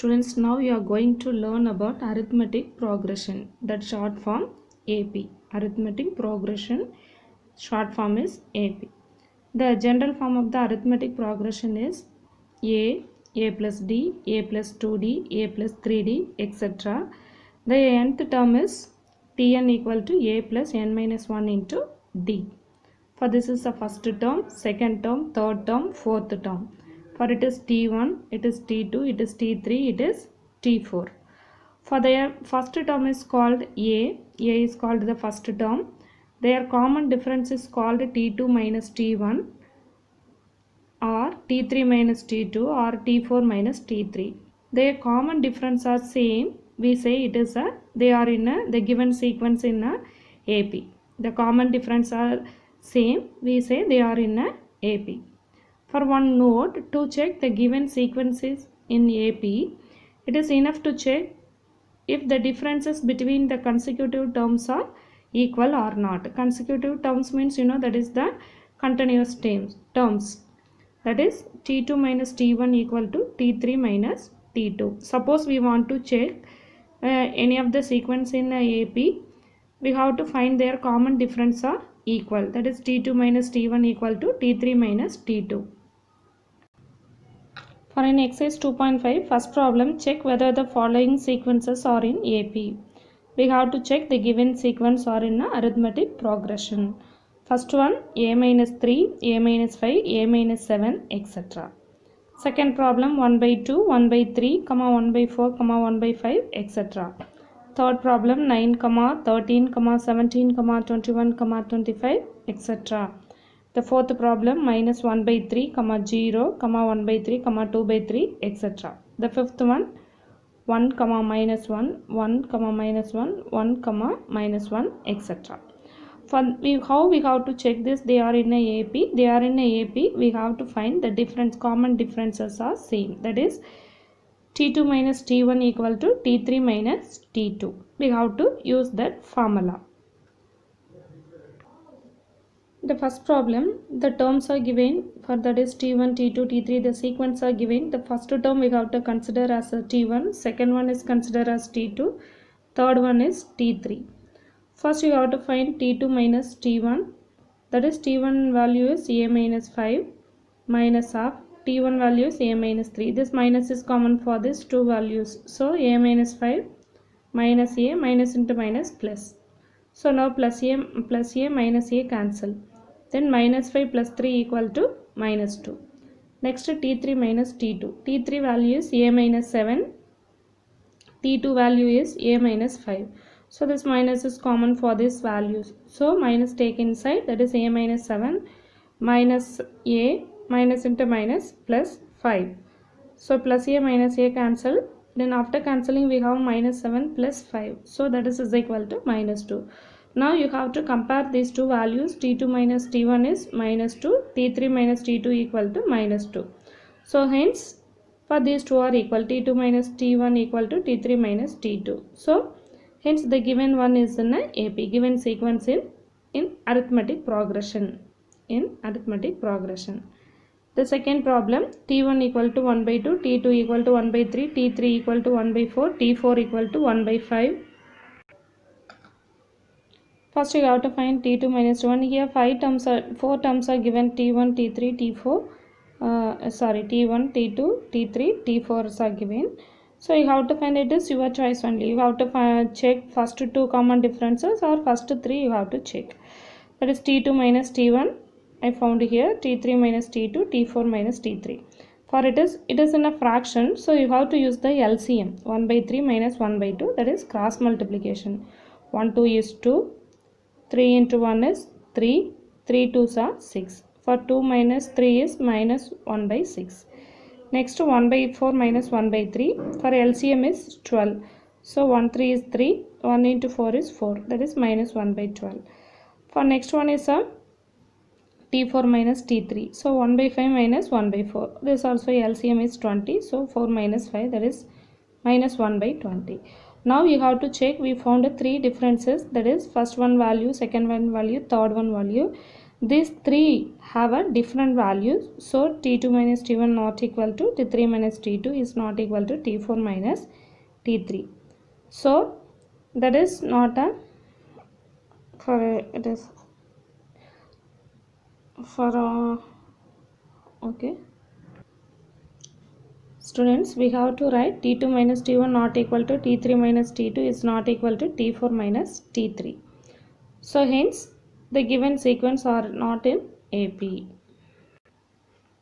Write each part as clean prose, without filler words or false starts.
Students, now you are going to learn about arithmetic progression, that short form AP. Arithmetic progression, short form is AP. The general form of the arithmetic progression is A plus D, A plus 2D, A plus 3D, etc. The nth term is Tn equal to A plus n minus 1 into D. For this is the first term, second term, third term, fourth term. For it is T1, it is T2, it is T3, it is T4. For their first term is called A is called the first term. Their common difference is called T2 minus T1 or T3 minus T2 or T4 minus T3. Their common difference are same. We say it is they are in the given sequence in AP. The common difference are same. We say they are in AP. For one node, to check the given sequences in AP, it is enough to check if the differences between the consecutive terms are equal or not. Consecutive terms means that is the continuous terms. That is T2 minus T1 equal to T3 minus T2. Suppose we want to check any of the sequence in AP, we have to find their common difference are equal. That is T2 minus T1 equal to T3 minus T2. For an exercise 2.5, first problem, check whether the following sequences are in AP. We have to check the given sequence are in arithmetic progression. First one, A minus 3, A minus 5, A minus 7, etc. Second problem, 1 by 2, 1 by 3, 1 by 4, 1 by 5, etc. Third problem, 9, 13, 17, 21, 25, etc. The fourth problem, minus 1 by 3, 0, 1 by 3, 2 by 3, etc. The fifth one, 1, minus 1, 1, minus 1, 1, minus 1, etc. How we have to check this? They are in a AP. They are in a AP. We have to find the difference. Common differences are same. That is T2 minus T1 equal to T3 minus T2. We have to use that formula. The first problem, the terms are given. For that is T1, T2, T3. The sequence are given. The first term we have to consider as a T1. Second one is considered as T2. Third one is T3. First you have to find T2 minus T1. That is T1 value is A minus 5 minus half. T1 value is A minus 3. This minus is common for these two values. So A minus 5 minus A minus into minus plus. So now plus A minus A cancel. Then minus 5 plus 3 equal to minus 2. Next T3 minus T2. T3 value is A minus 7. T2 value is A minus 5. So this minus is common for these values. So minus take inside, that is A minus 7 minus A minus into minus plus 5. So plus A minus A cancel. Then after cancelling we have minus 7 plus 5. So that is equal to minus 2. Now you have to compare these two values. T2 minus T1 is minus 2. T3 minus T2 equal to minus 2. So hence for these two are equal. T2 minus T1 equal to T3 minus T2. So hence the given one is in AP. Given sequence in arithmetic progression. The second problem, T1 equal to 1 by 2, T2 equal to 1 by 3, T3 equal to 1 by 4, T4 equal to 1 by 5. First you have to find T2 minus 1. Here 4 terms are given. T1, T3, T4. T1, T2, T3, T4 are given. So you have to find it is your choice only. You have to check first two common differences or first three you have to check. That is T2 minus T1. I found here T3 minus T2, T4 minus T3. For it is in a fraction. So you have to use the LCM. 1 by 3 minus 1 by 2. That is cross multiplication. 1, 2 is 2. 3 into 1 is 3. 3 2s are 6. For 2 minus 3 is minus 1 by 6. Next 1 by 4 minus 1 by 3. For LCM is 12. So 1 3 is 3. 1 into 4 is 4. That is minus 1 by 12. For next one is T4 minus T3. So 1 by 5 minus 1 by 4. This also LCM is 20. So 4 minus 5, that is minus 1 by 20. Now you have to check. We found three differences. That is first one value, second one value, third one value. These three have a different values, so T2 minus T1 not equal to T3 minus T2 is not equal to T4 minus T3. So that is not a it is for okay. Students, we have to write T2 minus T1 not equal to T3 minus T2 is not equal to T4 minus T3. So hence the given sequence are not in AP.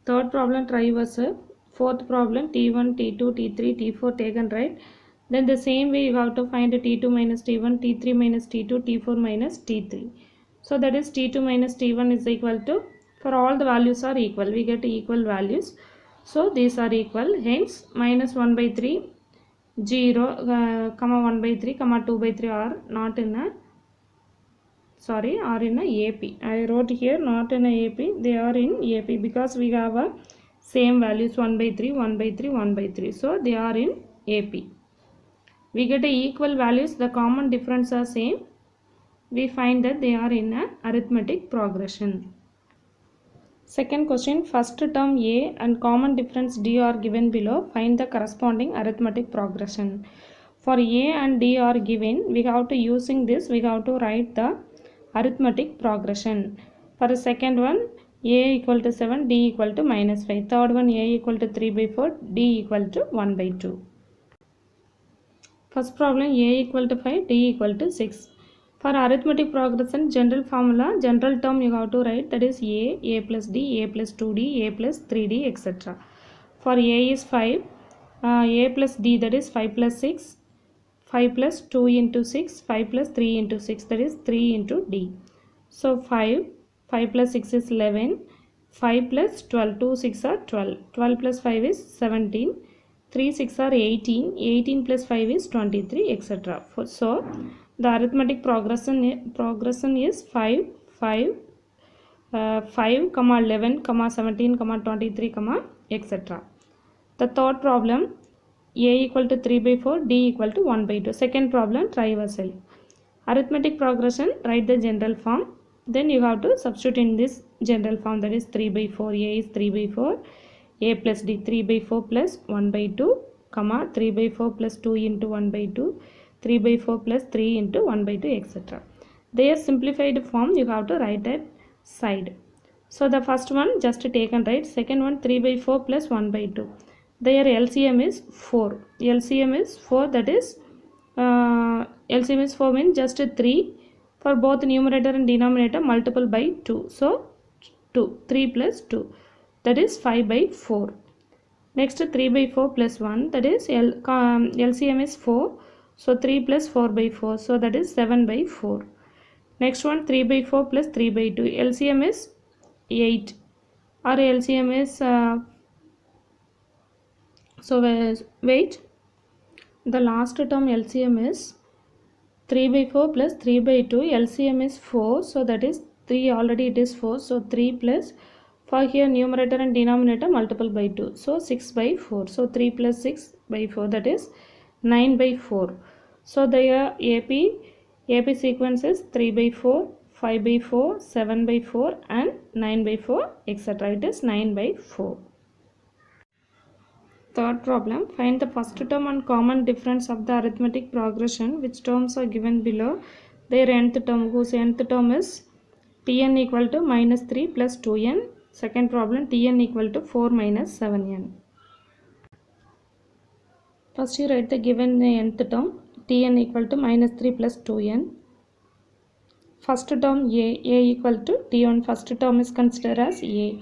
Third problem, try yourself. Fourth problem, T1, T2, T3, T4 taken right. Then the same way you have to find T2 minus T1, T3 minus T2, T4 minus T3. So that is T2 minus T1 is equal to, for all the values are equal, we get equal values. So these are equal, hence minus 1 by 3, 0, comma 1 by 3, comma 2 by 3 are not in a, sorry, are in a AP. I wrote here not in a AP, they are in AP because we have a same values 1 by 3, 1 by 3, 1 by 3. So they are in AP. We get a equal values, the common difference are same. We find that they are in a arithmetic progression. Second question, first term A and common difference D are given below. Find the corresponding arithmetic progression. For A and D are given, we have to using this, we have to write the arithmetic progression. For the second one, A equal to 7, D equal to minus 5. Third one, A equal to 3 by 4, D equal to 1 by 2. First problem, A equal to 5, D equal to 6. For arithmetic progression, general formula, general term you have to write, that is A plus D, A plus 2D, A plus 3D, etc. For A is 5, A plus D, that is 5 plus 6, 5 plus 2 into 6, 5 plus 3 into 6, that is 3 into D. So 5 plus 6 is 11, 5 plus 12, 2 6 are 12, 12 plus 5 is 17, 3 6 are 18, 18 plus 5 is 23, etc. So the arithmetic progression is 5, 5, 5, 11, 17, 23, etc. The third problem, A equal to 3 by 4, D equal to 1 by 2. Second problem, try yourself. Arithmetic progression, write the general form. Then you have to substitute in this general form, that is 3 by 4, A is 3 by 4, A plus D 3 by 4 plus 1 by 2, comma 3 by 4 plus 2 into 1 by 2, 3 by 4 plus 3 into 1 by 2, etc. Their simplified form you have to write at side. So the first one just take and write. Second one 3 by 4 plus 1 by 2. Their LCM is 4. LCM is 4, that is LCM is 4 means just 3. For both numerator and denominator multiple by 2. So 2. 3 plus 2. That is 5 by 4. Next 3 by 4 plus 1, that is LCM is 4. So 3 plus 4 by 4. So that is 7 by 4. Next one 3 by 4 plus 3 by 2. LCM is 8. Or LCM is so wait. The last term LCM is 3 by 4 plus 3 by 2. LCM is 4. So that is 3, already it is 4. So 3 plus, for here numerator and denominator multiple by 2. So 6 by 4. So 3 plus 6 by 4, that is 9 by 4. So the AP sequence is 3 by 4, 5 by 4, 7 by 4 and 9 by 4, etc. It is 9 by 4. Third problem, find the first term and common difference of the arithmetic progression. Which terms are given below? Their nth term, whose nth term is Tn equal to minus 3 plus 2n. Second problem, Tn equal to 4 minus 7n. First you write the given nth term, Tn equal to minus 3 plus 2n. First term A equal to T1, first term is considered as A.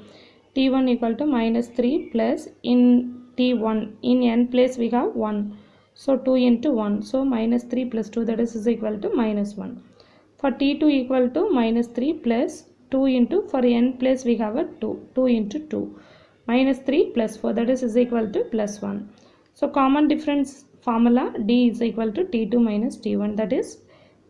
T1 equal to minus 3 plus, in T1, in n place we have 1. So 2 into 1. So minus 3 plus 2, that is equal to minus 1. For T2 equal to minus 3 plus 2 into, for n place we have a 2. 2 into 2. Minus 3 plus 4, that is equal to plus 1. So common difference formula, D is equal to T2 minus T1. That is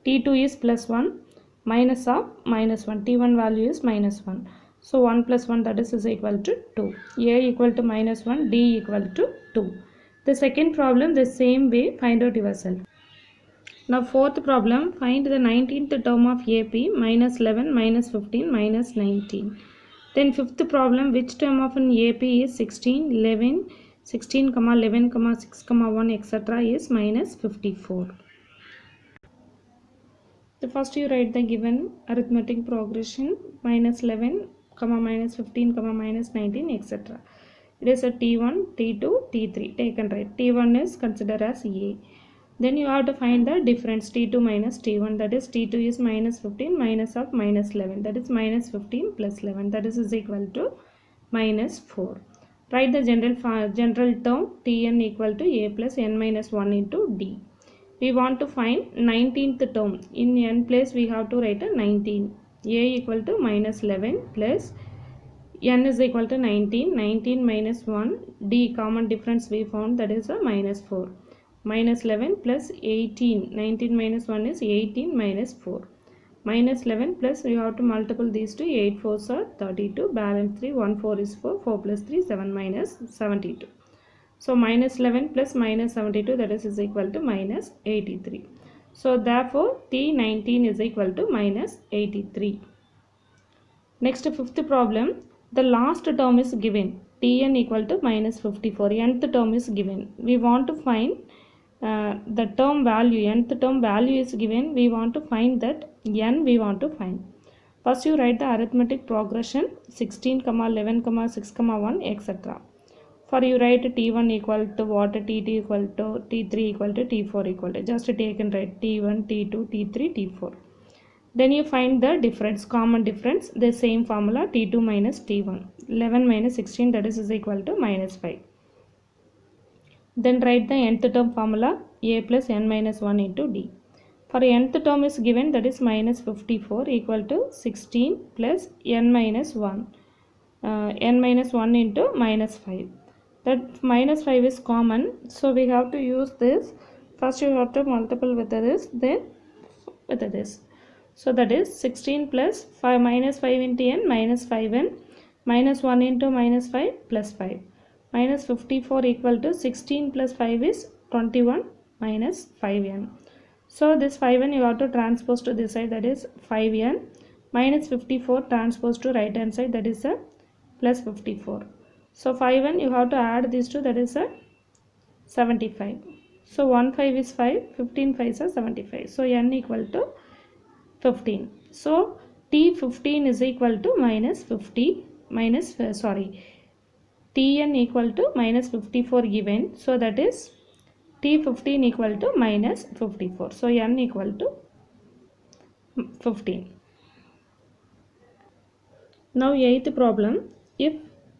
T2 is plus 1 minus of minus 1. T1 value is minus 1. So 1 plus 1, that is equal to 2. A equal to minus 1, D equal to 2. The second problem, the same way, find out yourself. Now fourth problem, find the 19th term of AP minus 11 minus 15 minus 19. Then fifth problem, which term of an AP is 16, 11, 16, 11, 6, 1 etc. is minus 54. The first you write the given arithmetic progression minus 11, minus 15, minus 19 etc. It is a T1, T2, T3. Take and write. T1 is considered as A. Then you have to find the difference T2 minus T1, that is T2 is minus 15 minus of minus 11, that is minus 15 plus 11, that is equal to minus 4. Write the general term Tn equal to A plus n minus 1 into D. We want to find 19th term. In n place we have to write a 19. A equal to minus 11 plus n is equal to 19. 19 minus 1. D common difference we found, that is a minus 4. Minus 11 plus 18. 19 minus 1 is 18 minus 4. Minus 11 plus you have to multiple these two. 8 4s are 32. Balance 3. 1 4 is 4. 4 plus 3 7 minus 72. So minus 11 plus minus 72, that is equal to minus 83. So therefore T19 is equal to minus 83. Next fifth problem, the last term is given. Tn equal to minus 54. Nth term is given. We want to find the term value. Nth term value is given. We want to find that n we want to find. First you write the arithmetic progression 16, 11, 6, 1 etc. For you write T1 equal to what, T2 equal to T3 equal to T4 equal to, just take and write T1, T2, T3, T4. Then you find the difference, common difference, the same formula T2 minus T1. 11 minus 16, that is equal to minus 5. Then write the nth term formula A plus n minus 1 into D. For nth term is given, that is minus 54 equal to 16 plus n minus 1. N minus 1 into minus 5. That minus 5 is common, so we have to use this. First you have to multiple with this, then with this. So that is 16 plus 5 minus 5 into n minus 5n minus 1 into minus 5 plus 5. Minus 54 equal to 16 plus 5 is 21 minus 5n. So this 5n you have to transpose to this side, that is 5n minus 54 transpose to right hand side, that is a plus 54. So 5n you have to add these two, that is a 75. So 1 5 is 5, 15 5 is 75. So n equal to 15. So T15 is equal to minus 50 minus Tn equal to minus 54 given. So that is T15 equal to minus 54. So n equal to 15. Now 8th problem, if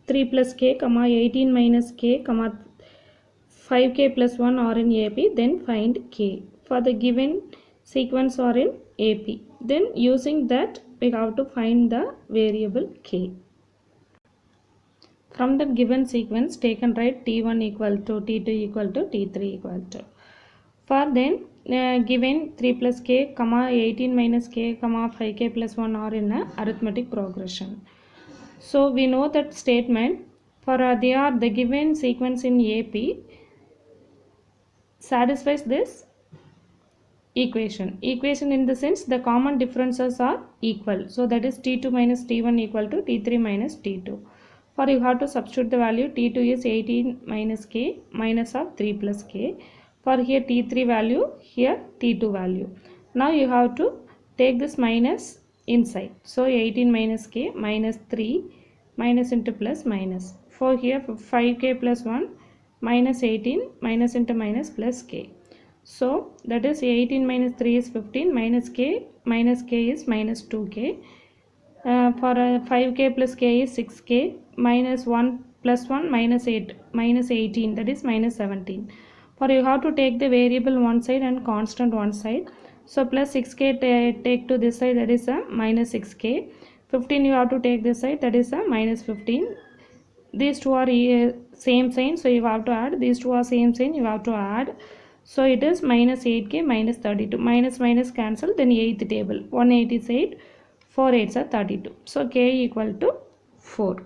3 plus k, 18 minus k, 5k plus 1 are in AP, then find k. For the given sequence are in AP, then using that we have to find the variable k. From the given sequence, take and write T1 equal to T2 equal to T3 equal to. For then given 3 plus k, 18 minus k, 5k plus 1 are in a arithmetic progression. So we know that statement, for they are the given sequence in AP satisfies this equation. Equation in the sense the common differences are equal. So that is T2 minus T1 equal to T3 minus T2. For you have to substitute the value, T2 is 18 minus k minus of 3 plus k. For here T3 value, here T2 value. Now you have to take this minus inside. So 18 minus k minus 3 minus into plus minus. For here 5k plus 1 minus 18 minus into minus plus k. So that is 18 minus 3 is 15 minus k is minus 2k. For 5k plus k is 6k minus 1 plus 1 minus 8 minus 18, that is minus 17. For you have to take the variable one side and constant one side. So plus 6k take to this side, that is a minus 6k. 15 you have to take this side, that is a minus 15. These two are same sign, so you have to add. These two are same sign, you have to add. So it is minus 8k minus 32. Minus minus cancel, then 8th table. 1 8 is 8, 4 8s are 32. So k equal to 4.